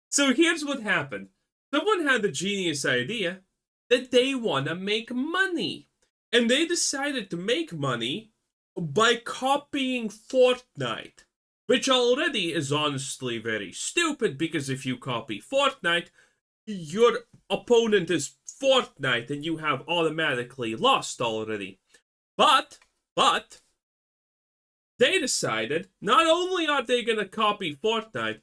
So here's what happened. Someone had the genius idea that they want to make money. And they decided to make money by copying Fortnite. Which already is honestly very stupid, because if you copy Fortnite, your opponent is Fortnite and you have automatically lost already. But, they decided not only are they gonna copy Fortnite,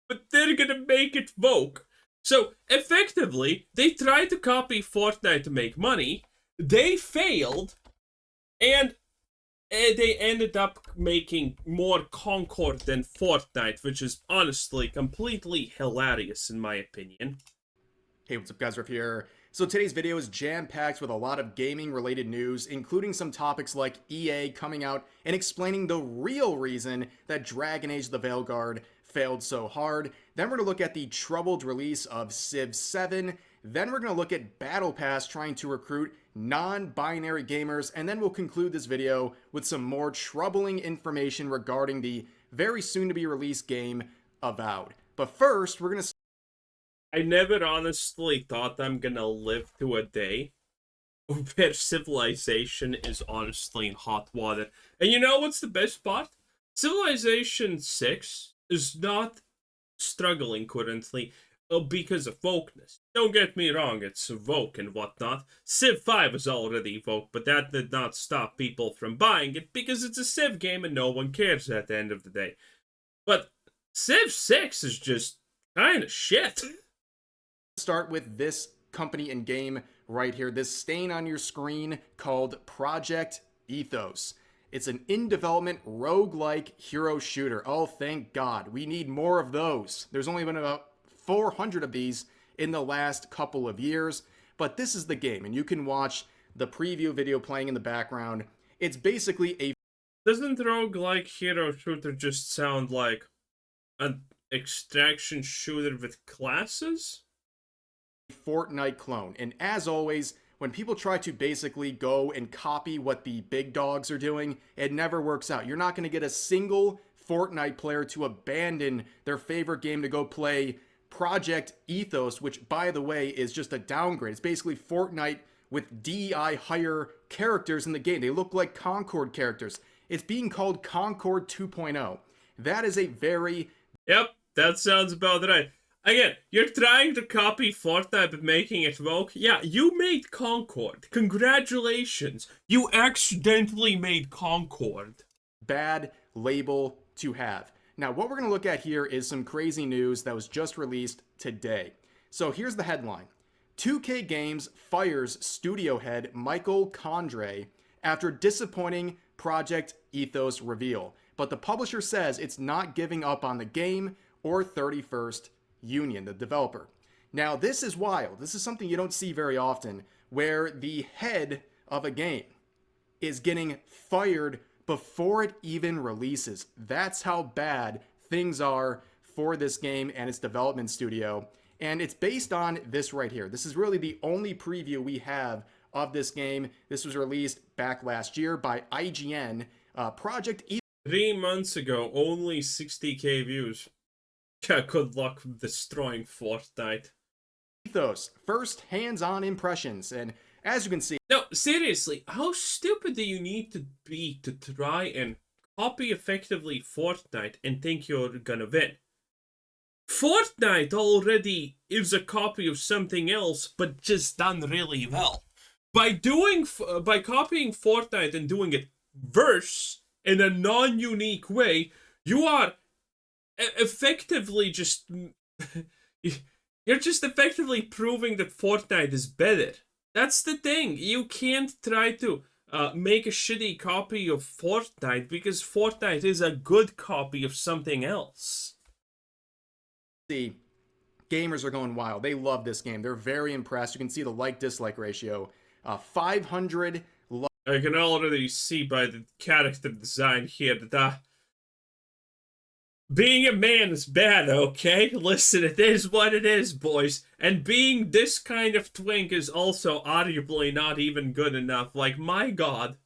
but they're gonna make it woke. So effectively, they tried to copy Fortnite to make money, they failed, and they ended up making more Concord than Fortnite, which is honestly completely hilarious in my opinion. Hey, what's up guys, Riff here. So today's video is jam-packed with a lot of gaming related news, including some topics like EA coming out and explaining the real reason that Dragon Age the Veilguard failed so hard. Then we're going to look at the troubled release of Civ 7. Then we're going to look at Battle Pass trying to recruit non-binary gamers. And then we'll conclude this video with some more troubling information regarding the very soon to be released game Avowed. But first, we're going to I never honestly thought I'm gonna live to a day where civilization is honestly in hot water. And you know what's the best part? Civilization 6 is not struggling currently because of wokeness. Don't get me wrong, it's woke and whatnot. Civ 5 is already woke, but that did not stop people from buying it because it's a Civ game and no one cares at the end of the day. But Civ 6 is just kinda shit. Start with this company and game right here, this stain on your screen called Project Ethos. It's an in-development roguelike hero shooter. Oh, thank God. We need more of those. There's only been about 400 of these in the last couple of years, but this is the game, and you can watch the preview video playing in the background. It's basically a... Doesn't roguelike hero shooter just sound like an extraction shooter with classes? Fortnite clone. And as always, when people try to basically go and copy what the big dogs are doing, it never works out. You're not going to get a single Fortnite player to abandon their favorite game to go play Project Ethos, which, by the way, is just a downgrade. It's basically Fortnite with DEI higher characters in the game. They look like Concord characters. It's being called Concord 2.0. That is a very... Yep, that sounds about right. Again, you're trying to copy Fortnite but making it woke? Yeah, you made Concord. Congratulations. You accidentally made Concord. Bad label to have. Now, what we're going to look at here is some crazy news that was just released today. So here's the headline. 2K Games fires studio head Michael Condrey after disappointing Project Ethos reveal. But the publisher says it's not giving up on the game or 31st Union, the developer. Now, this is wild. This is something you don't see very often, where the head of a game is getting fired before it even releases. That's how bad things are for this game and its development studio. And it's based on this right here. This is really the only preview we have of this game. This was released back last year by IGN. Project Ethos. 3 months ago, only 60k views. Yeah, good luck destroying Fortnite. Ethos, first hands-on impressions, and as you can see... No, seriously, how stupid do you need to be to try and copy effectively Fortnite and think you're gonna win? Fortnite already is a copy of something else, but just done really well. By copying Fortnite and doing it worse in a non-unique way, you are effectively just... You're just effectively proving that Fortnite is better. That's the thing. You can't try to make a shitty copy of Fortnite because Fortnite is a good copy of something else. See, gamers are going wild. They love this game. They're very impressed. You can see the like-dislike ratio. 500... I can already see by the character design here that being a man is bad, okay? Listen, it is what it is, boys. And being this kind of twink is also arguably not even good enough. Like, my god.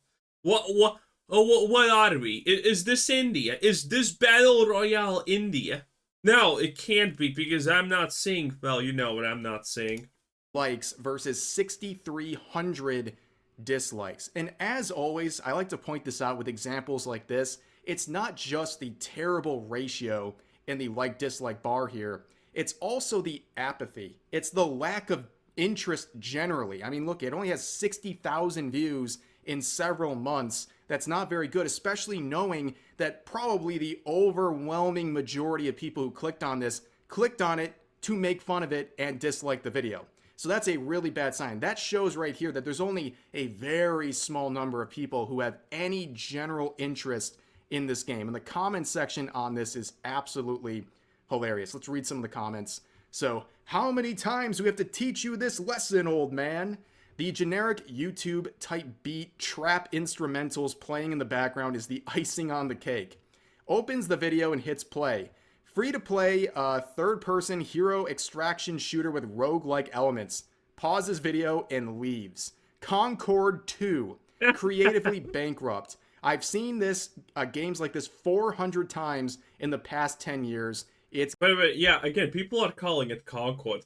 What are we? Is this India? Is this Battle Royale India? No, it can't be because I'm not seeing. Well, you know what I'm not seeing. Likes versus 6,300 dislikes. And as always, I like to point this out with examples like this. It's not just the terrible ratio in the like dislike bar here, it's also the apathy. It's the lack of interest generally. I mean, look, it only has 60,000 views in several months. That's not very good, especially knowing that probably the overwhelming majority of people who clicked on this clicked on it to make fun of it and dislike the video. So that's a really bad sign. That shows right here that there's only a very small number of people who have any general interest in this game. And the comment section on this is absolutely hilarious. Let's read some of the comments. So, how many times do we have to teach you this lesson, old man? The generic YouTube type beat trap instrumentals playing in the background is the icing on the cake. Opens the video and hits play. Free to play third person hero extraction shooter with roguelike elements. Pauses video and leaves. Concord 2. Creatively bankrupt. I've seen this games like this 400 times in the past 10 years. It's Wait, yeah, again, people are calling it Concord.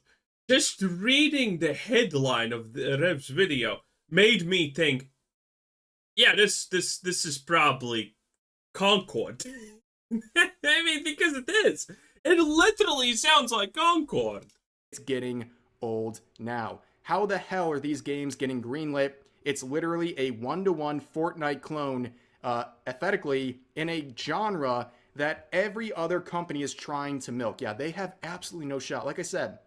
Just reading the headline of the Rev's video made me think, yeah, this is probably Concord. I mean, because it is. It literally sounds like Concord. It's getting old now. How the hell are these games getting greenlit? It's literally a one-to-one Fortnite clone, aesthetically, in a genre that every other company is trying to milk. Yeah, they have absolutely no shot. Like I said,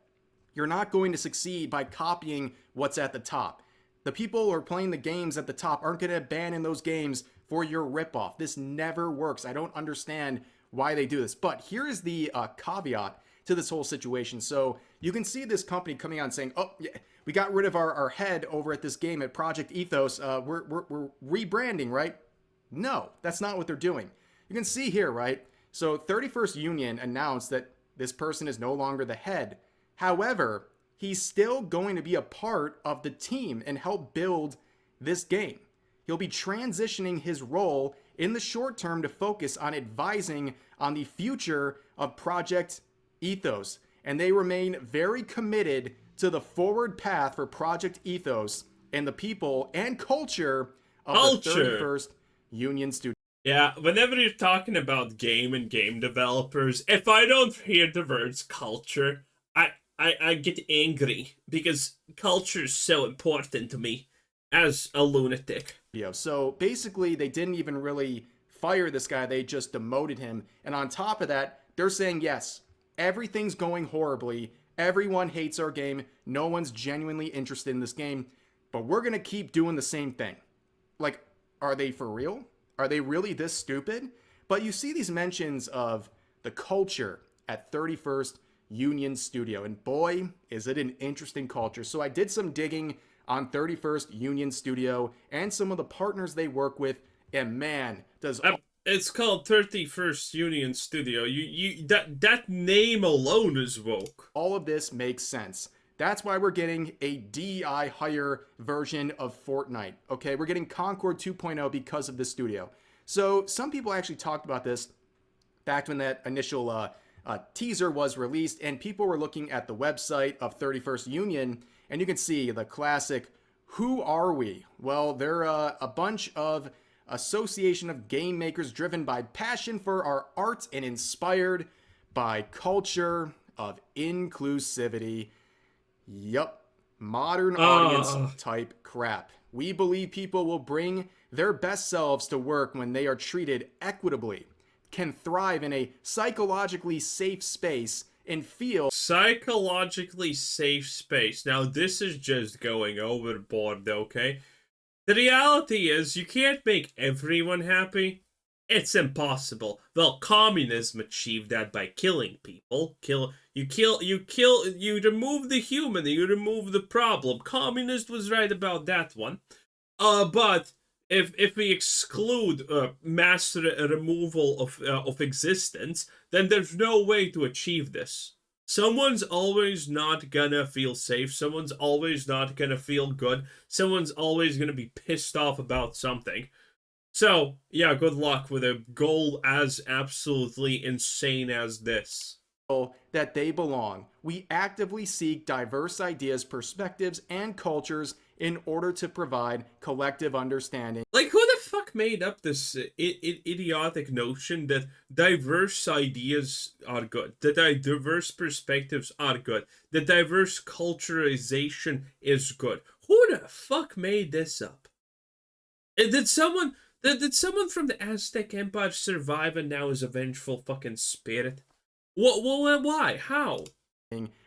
you're not going to succeed by copying what's at the top. The people who are playing the games at the top aren't going to abandon those games for your ripoff. This never works. I don't understand why they do this. But here is the caveat to this whole situation. So you can see this company coming out and saying, oh, yeah, we got rid of our head over at this game at Project Ethos. We're rebranding, right? No, that's not what they're doing. You can see here, right? So 31st Union announced that this person is no longer the head. However, he's still going to be a part of the team and help build this game. He'll be transitioning his role in the short term to focus on advising on the future of Project Ethos. And they remain very committed to the forward path for Project Ethos and the people and culture of the 31st Union Studio. Yeah, whenever you're talking about game and game developers, if I don't hear the words culture, I get angry because culture is so important to me as a lunatic. So basically, they didn't even really fire this guy, they just demoted him. And on top of that, they're saying, yes, everything's going horribly. Everyone hates our game. No one's genuinely interested in this game. But we're going to keep doing the same thing. Like, are they for real? Are they really this stupid? But you see these mentions of the culture at 31st Union Studio. And boy, is it an interesting culture. So I did some digging on 31st Union Studio and some of the partners they work with. And man, does... It's called 31st Union Studio. That name alone is woke. All of this makes sense. That's why we're getting a DEI higher version of Fortnite. Okay, we're getting Concord 2.0 because of this studio. So some people actually talked about this back when that initial teaser was released, and people were looking at the website of 31st Union, and you can see the classic, who are we? Well, they're a bunch of association of game makers driven by passion for our art and inspired by culture of inclusivity. Yup, modern audience type crap. We believe people will bring their best selves to work when they are treated equitably, can thrive in a psychologically safe space, and feel psychologically safe space. Now this is just going overboard, okay? The reality is you can't make everyone happy. It's impossible. Well, communism achieved that by killing people. You remove the human, you remove the problem. Communist was right about that one. But if we exclude mass removal of existence, then there's no way to achieve this. Someone's always not gonna feel safe. Someone's always not gonna feel good. Someone's always gonna be pissed off about something. So, yeah, good luck with a goal as absolutely insane as this. that they belong. We actively seek diverse ideas, perspectives, and cultures in order to provide collective understanding. Like, who the fuck made up this idiotic notion that diverse ideas are good, that diverse perspectives are good, that diverse culturalization is good? Who the fuck made this up? Did someone from the Aztec Empire survive and now is a vengeful fucking spirit? What, why? How?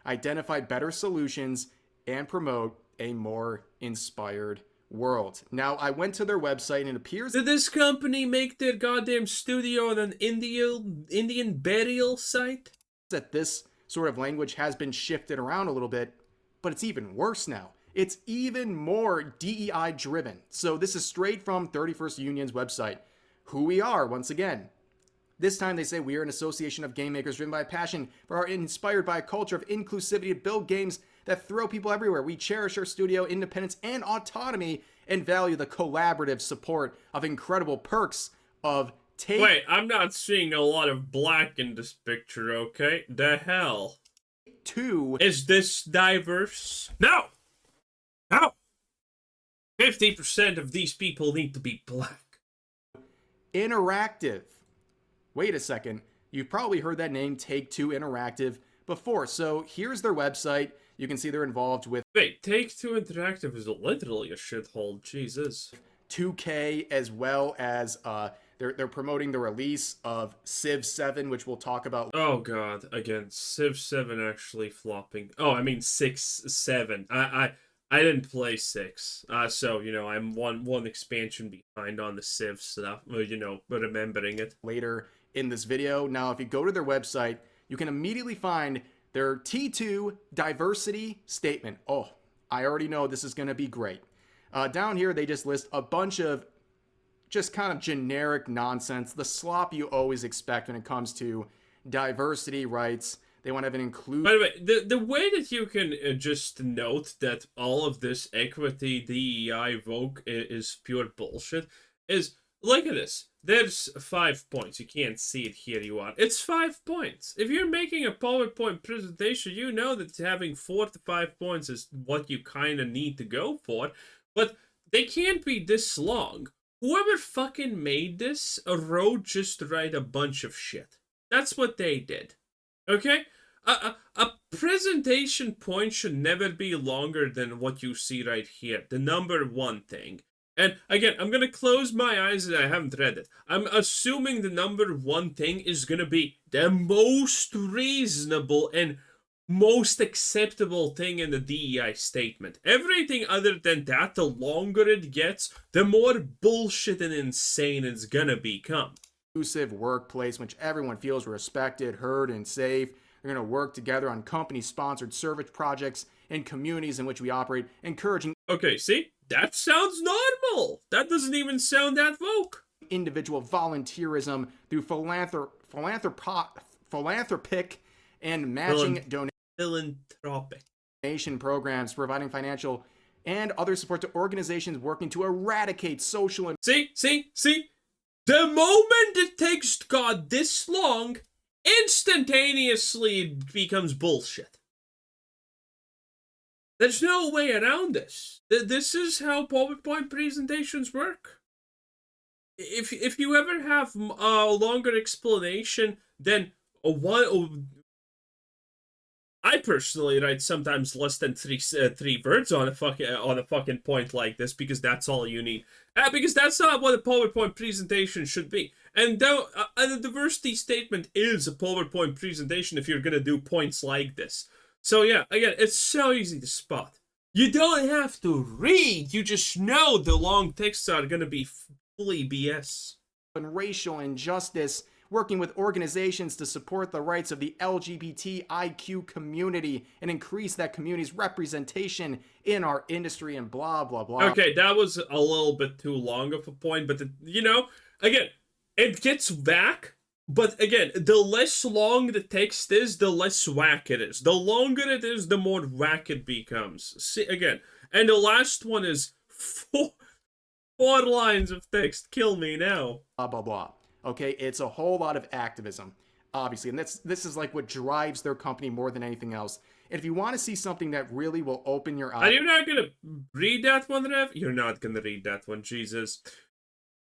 Identify better solutions and promote a more inspired world. Now, I went to their website and it appears Did this company make their goddamn studio on an Indian burial site? that this sort of language has been shifted around a little bit, but it's even worse now. It's even more DEI driven. So this is straight from 31st Union's website. Who we are, once again. This time they say we are an association of game makers driven by a passion for art and inspired by a culture of inclusivity to build games that throw people everywhere. We cherish our studio independence and autonomy and value the collaborative support of incredible perks of take. Wait, I'm not seeing a lot of black in this picture, okay? The hell? Is this diverse? No! No! 50% of these people need to be black. Interactive. Wait a second. You've probably heard that name, Take-Two Interactive, before. So here's their website. You can see they're involved with... Wait, Take-Two Interactive is literally a shithole. Jesus. 2K, as well as they're promoting the release of Civ 7, which we'll talk about. Oh god, again, Civ 7 actually flopping. Oh, I mean 6, 7. I didn't play 6, so, you know, I'm one expansion behind on the Civ stuff, you know, remembering it. Later in this video. Now, if you go to their website, you can immediately find their T2 diversity statement. Oh, I already know this is going to be great. Down here, they just list a bunch of just kind of generic nonsense, the slop you always expect when it comes to diversity rights. They want to have an inclusion. By the way, the way that you can just note that all of this equity, DEI, Vogue is pure bullshit is, look at this. There's 5 points. You can't see it here, you are. It's 5 points. If you're making a PowerPoint presentation, you know that having 4 to 5 points is what you kind of need to go for. But they can't be this long. Whoever fucking made this wrote just to write a bunch of shit. That's what they did. Okay? A presentation point should never be longer than what you see right here. The number 1 thing. And again, I'm going to close my eyes and I haven't read it. I'm assuming the number 1 thing is going to be the most reasonable and most acceptable thing in the DEI statement. Everything other than that, the longer it gets, the more bullshit and insane it's going to become. Inclusive workplace in which everyone feels respected, heard, and safe. We're going to work together on company-sponsored service projects in communities in which we operate, encouraging... Okay, see? That sounds normal. That doesn't even sound that woke. ...individual volunteerism through philanthropic and matching donation programs, providing financial and other support to organizations working to eradicate social... and See? The moment it takes God this long, instantaneously it becomes bullshit. There's no way around this. This is how PowerPoint presentations work. If you ever have a longer explanation than one... I personally write sometimes less than three words on a fucking point like this because that's all you need. Because that's not what a PowerPoint presentation should be. And the diversity statement is a PowerPoint presentation if you're gonna do points like this. So yeah, again, it's so easy to spot. You don't have to read. You just know the long texts are gonna be fully BS. And racial injustice, working with organizations to support the rights of the LGBTIQ community and increase that community's representation in our industry and blah, blah, blah. Okay, that was a little bit too long of a point, but, you know, again, it gets whack, but again, the less long the text is, the less whack it is. The longer it is, the more whack it becomes. See, again, and the last one is 4 lines of text. Kill me now. Blah, blah, blah. Okay, it's a whole lot of activism. obviously. And this is like what drives their company more than anything else. And if you want to see something that really will open your Are eyes, you not gonna read that one, Rev? You're not gonna read that one, Jesus.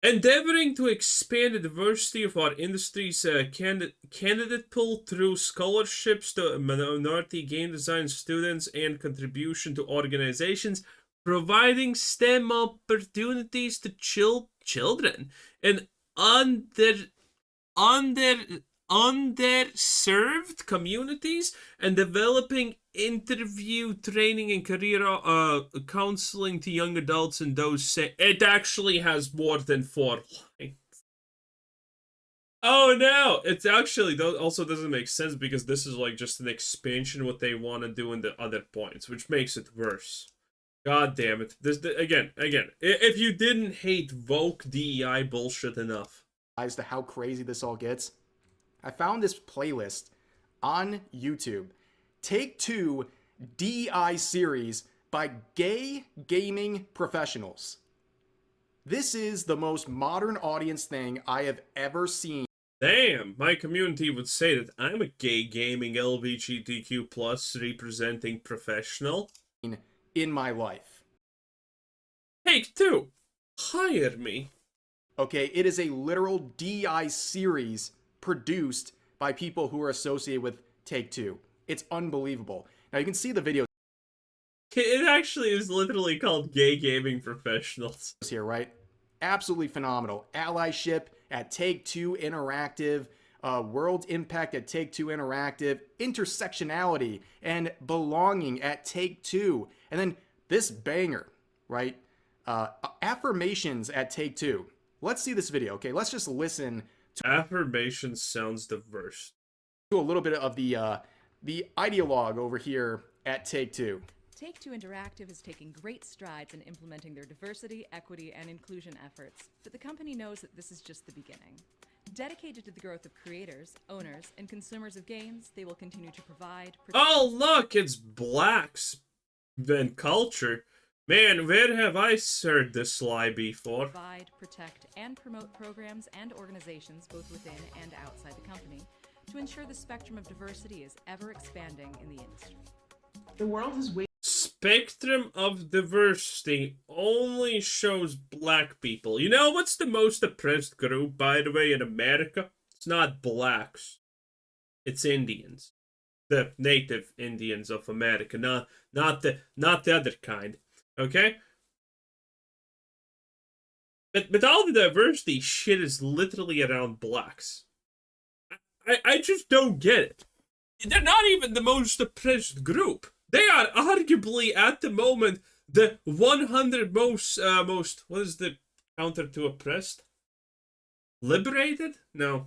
Endeavoring to expand the diversity of our industry's candidate pool through scholarships to minority game design students and contribution to organizations providing STEM opportunities to children in under under underserved communities and developing interview training and career counseling to young adults and those it actually has more than 4 lines. Oh no, it's actually also doesn't make sense because this is like just an expansion of what they want to do in the other points, which makes it worse. God damn it. Again, if you didn't hate woke DEI bullshit enough. as to how crazy this all gets, I found this playlist on YouTube. Take Two DEI series by gay gaming professionals. This is the most modern audience thing I have ever seen. Damn, my community would say that I'm a gay gaming LGBTQ plus representing professional In my life. Take Two, hire me. Okay, it is a literal DEI series produced by people who are associated with Take Two. It's unbelievable. Now you can see the videos It actually is literally called Gay Gaming Professionals. here, right? Absolutely phenomenal. Allyship at Take Two Interactive, world impact at Take Two Interactive, intersectionality and belonging at Take Two, and then this banger, right? Affirmations at Take Two. Let's see this video, okay? Let's just listen Affirmation sounds diverse. to a little bit of the ideologue over here at Take Two. Take Two Interactive is taking great strides in implementing their diversity, equity, and inclusion efforts, but the company knows that this is just the beginning. Dedicated to the growth of creators, owners, and consumers of games, they will continue to provide... Oh, look, it's blacks and culture. Man, where have I heard this lie before? Provide, protect, and promote programs and organizations both within and outside the company to ensure the spectrum of diversity is ever expanding in the industry. The world is waiting. Spectrum of diversity only shows black people. You know what's the most oppressed group, by the way, in America? It's not blacks. It's Indians. The native Indians of America, not the other kind. Okay? But all the diversity shit is literally around blacks. I just don't get it. They're not even the most oppressed group. They are arguably, at the moment, the 100 most, what is the counter to oppressed? Liberated? No.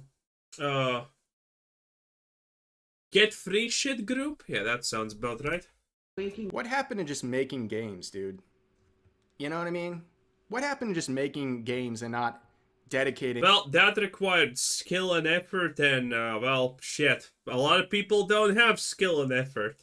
Get free shit group? Yeah, that sounds about right. What happened to just making games, dude? You know what I mean? What happened to just making games and not dedicating... Well, that required skill and effort and, well, shit. A lot of people don't have skill and effort.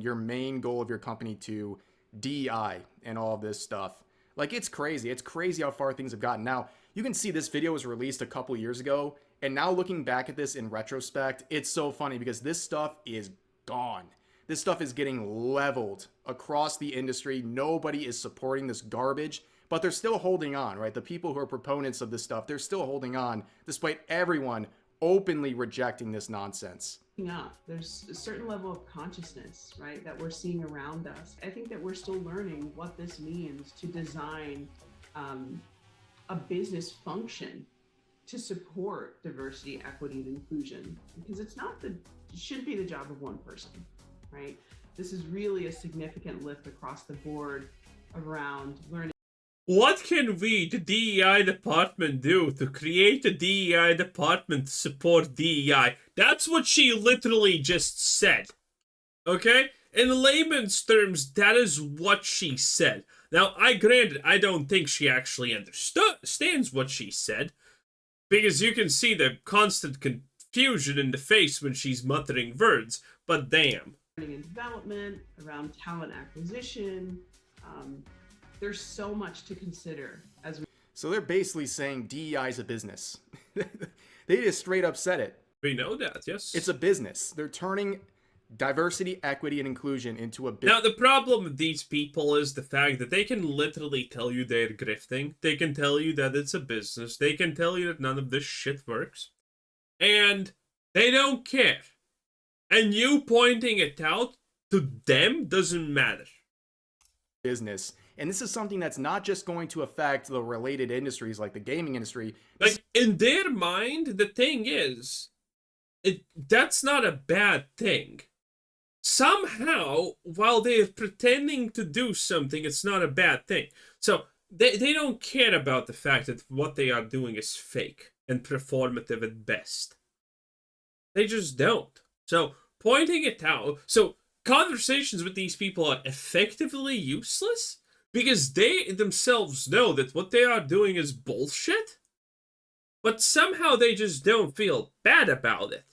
your main goal of your company to DEI and all of this stuff. Like, it's crazy. It's crazy how far things have gotten. Now, you can see this video was released a couple years ago, and now looking back at this in retrospect, it's so funny because this stuff is gone. This stuff is getting leveled across the industry. Nobody is supporting this garbage, but they're still holding on, right? The people who are proponents of this stuff, they're still holding on despite everyone openly rejecting this nonsense. Up. There's a certain level of consciousness, right, that we're seeing around us. I think that we're still learning what this means to design a business function to support diversity, equity, and inclusion, because it shouldn't be the job of one person, right? This is really a significant lift across the board around learning. What can we, the DEI department, do to create a DEI department to support DEI? That's what she literally just said. Okay? In layman's terms, that is what she said. Now, granted, I don't think she actually understands what she said, because you can see the constant confusion in the face when she's muttering words, but damn. Learning and development, around talent acquisition, there's so much to consider as we... So they're basically saying DEI is a business. They just straight up said it. We know that, yes. It's a business. They're turning diversity, equity, and inclusion into a business. Now, the problem with these people is the fact that they can literally tell you they're grifting. They can tell you that it's a business. They can tell you that none of this shit works. And they don't care. And you pointing it out to them doesn't matter. Business. And this is something that's not just going to affect the related industries like the gaming industry. Like, in their mind, the thing is, that's not a bad thing. Somehow, while they're pretending to do something, it's not a bad thing. So, they don't care about the fact that what they are doing is fake and performative at best. They just don't. So, pointing it out, so conversations with these people are effectively useless because they themselves know that what they are doing is bullshit, but somehow they just don't feel bad about it.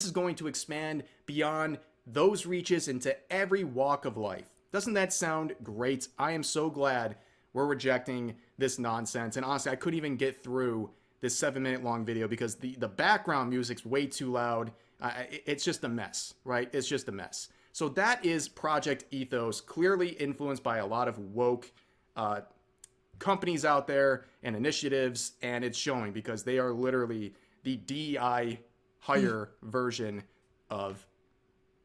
This is going to expand beyond those reaches into every walk of life. Doesn't that sound great? I am so glad we're rejecting this nonsense. And honestly, I couldn't even get through this 7-minute long video because the background music's way too loud. It's just a mess, right? It's just a mess. So that is Project Ethos, clearly influenced by a lot of woke companies out there and initiatives, and it's showing because they are literally the DEI higher version of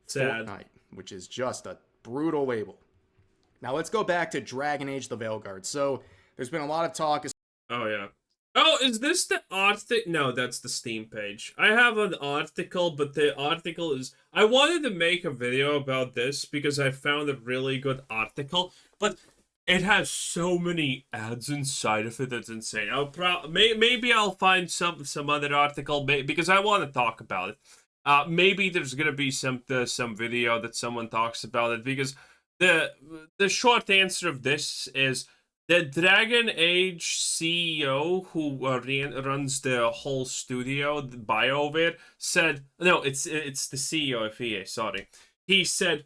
Sad. Fortnite, which is just a brutal label. Now let's go back to Dragon Age the Veilguard. So there's been a lot of talk. Oh, yeah. Oh, is this the article? No, that's the Steam page. I have an article, but the article is... I wanted to make a video about this because I found a really good article, but it has so many ads inside of it that's insane. Maybe I'll find some other article because I want to talk about it. Maybe there's gonna be some video that someone talks about it because the short answer of this is the Dragon Age CEO who runs the whole studio, the BioWare, said no, it's the CEO of EA. Sorry, he said,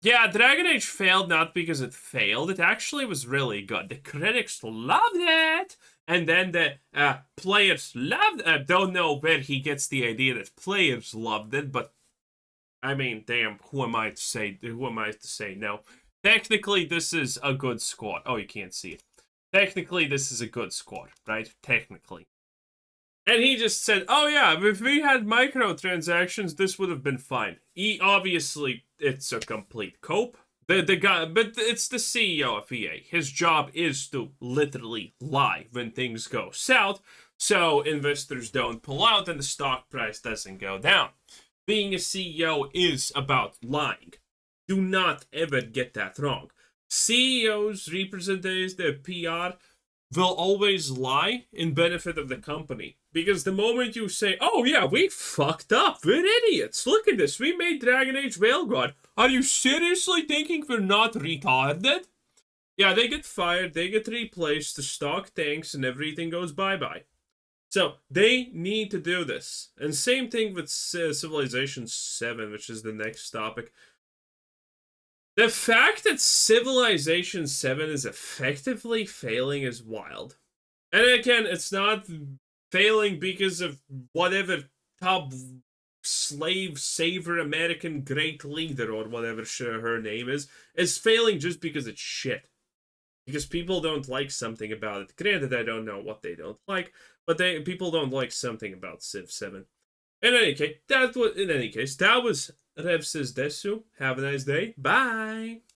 yeah, Dragon Age failed not because it failed. It actually was really good. The critics loved it. And then the players loved it. Don't know where he gets the idea that players loved it, but I mean, damn, who am I to say? Who am I to say no? Technically, this is a good score. Oh, you can't see it. Technically, this is a good score, right? Technically. And he just said, oh yeah, if we had microtransactions, this would have been fine. Obviously, it's a complete cope. The guy, but it's the CEO of EA. His job is to literally lie when things go south, so investors don't pull out and the stock price doesn't go down. Being a CEO is about lying. Do not ever get that wrong. CEOs, representatives, the PR, will always lie in benefit of the company. Because the moment you say, oh yeah, we fucked up, we're idiots, look at this, we made Dragon Age Veilguard, are you seriously thinking we're not retarded? Yeah, they get fired, they get replaced, the stock tanks, and everything goes bye-bye. So, they need to do this. And same thing with Civilization 7, which is the next topic. The fact that Civilization 7 is effectively failing is wild. And again, it's not failing because of whatever top slave saver American great leader or whatever her name is. It's failing just because it's shit. Because people don't like something about it. Granted, I don't know what they don't like, but people don't like something about Civ 7. In any case, that was Rev Says Desu. Have a nice day. Bye!